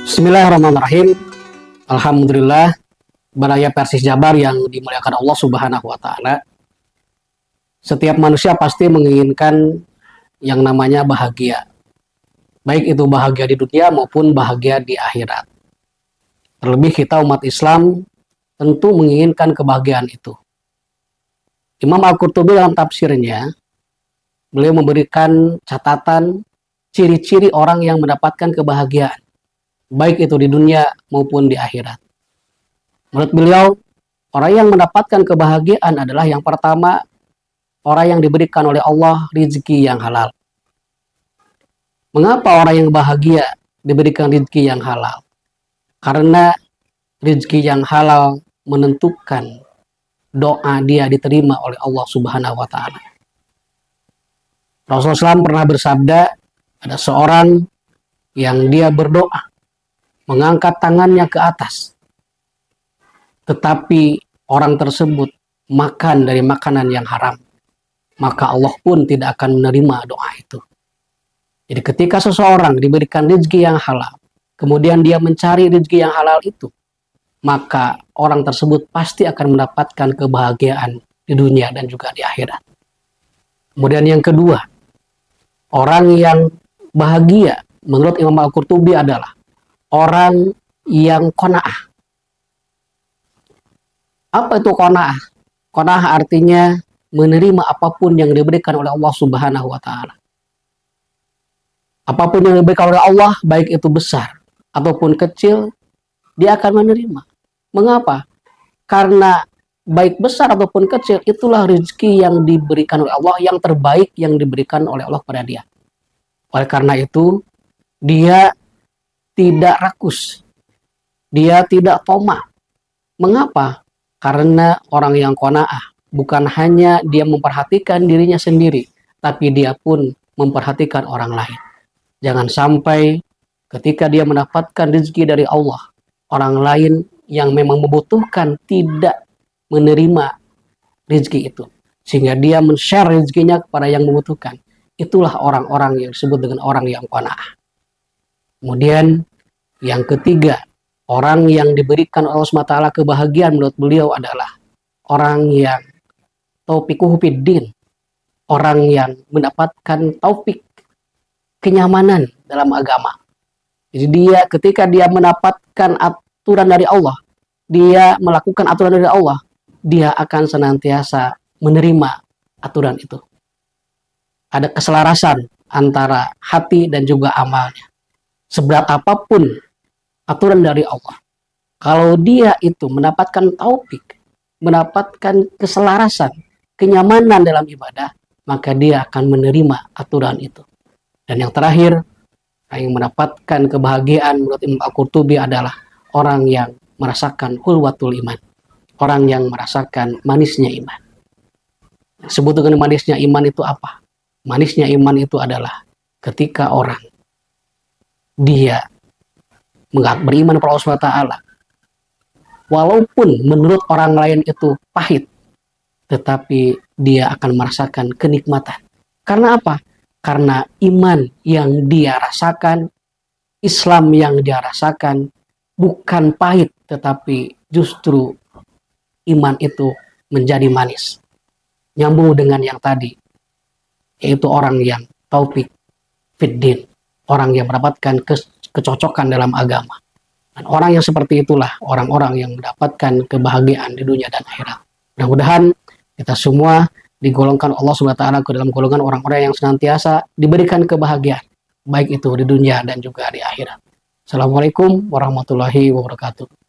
Bismillahirrahmanirrahim. Alhamdulillah, Baraya Persis Jabar yang dimuliakan Allah Subhanahu wa Ta'ala. Setiap manusia pasti menginginkan yang namanya bahagia, baik itu bahagia di dunia maupun bahagia di akhirat. Terlebih kita umat Islam tentu menginginkan kebahagiaan itu. Imam Al-Qurtubi dalam tafsirnya, beliau memberikan catatan ciri-ciri orang yang mendapatkan kebahagiaan, baik itu di dunia maupun di akhirat. Menurut beliau, orang yang mendapatkan kebahagiaan adalah yang pertama, orang yang diberikan oleh Allah rezeki yang halal. Mengapa orang yang bahagia diberikan rezeki yang halal? Karena rezeki yang halal menentukan doa dia diterima oleh Allah Subhanahu wa Ta'ala. Rasulullah SAW pernah bersabda, ada seorang yang dia berdoa, mengangkat tangannya ke atas, tetapi orang tersebut makan dari makanan yang haram, maka Allah pun tidak akan menerima doa itu. Jadi ketika seseorang diberikan rezeki yang halal, kemudian dia mencari rezeki yang halal itu, maka orang tersebut pasti akan mendapatkan kebahagiaan di dunia dan juga di akhirat. Kemudian yang kedua, orang yang bahagia menurut Imam Al-Qurtubi adalah orang yang qanaah. Apa itu qanaah? Qanaah artinya menerima apapun yang diberikan oleh Allah Subhanahu wa Ta'ala. Apapun yang diberikan oleh Allah, baik itu besar ataupun kecil, dia akan menerima. Mengapa? Karena baik besar ataupun kecil, itulah rezeki yang diberikan oleh Allah, yang terbaik yang diberikan oleh Allah kepada dia. Oleh karena itu, dia tidak rakus, dia tidak tamak. Mengapa? Karena orang yang qanaah bukan hanya dia memperhatikan dirinya sendiri, tapi dia pun memperhatikan orang lain. Jangan sampai ketika dia mendapatkan rezeki dari Allah, orang lain yang memang membutuhkan tidak menerima rezeki itu, sehingga dia men-share rezekinya kepada yang membutuhkan. Itulah orang-orang yang disebut dengan orang yang qanaah. Kemudian yang ketiga, orang yang diberikan Allah SWT kebahagiaan menurut beliau adalah orang yang taufiquhu fiddin, orang yang mendapatkan taufik, kenyamanan dalam agama. Jadi dia ketika dia mendapatkan aturan dari Allah, dia melakukan aturan dari Allah, dia akan senantiasa menerima aturan itu. Ada keselarasan antara hati dan juga amalnya. Seberat apapun aturan dari Allah, kalau dia itu mendapatkan taufik, mendapatkan keselarasan, kenyamanan dalam ibadah, maka dia akan menerima aturan itu. Dan yang terakhir, yang mendapatkan kebahagiaan menurut Imam Al-Qurtubi adalah orang yang merasakan hulwatul iman, orang yang merasakan manisnya iman. Sebut dengan manisnya iman itu apa? Manisnya iman itu adalah ketika orang dia beriman kepada Allah SWT, walaupun menurut orang lain itu pahit, tetapi dia akan merasakan kenikmatan. Karena apa? Karena iman yang dia rasakan, Islam yang dia rasakan, bukan pahit, tetapi justru iman itu menjadi manis. Nyambung dengan yang tadi, yaitu orang yang taufik fiddin, orang yang mendapatkan kecocokan dalam agama. Dan orang yang seperti itulah orang-orang yang mendapatkan kebahagiaan di dunia dan akhirat. Mudah-mudahan kita semua digolongkan Allah SWT ke dalam golongan orang-orang yang senantiasa diberikan kebahagiaan, baik itu di dunia dan juga di akhirat. Assalamualaikum warahmatullahi wabarakatuh.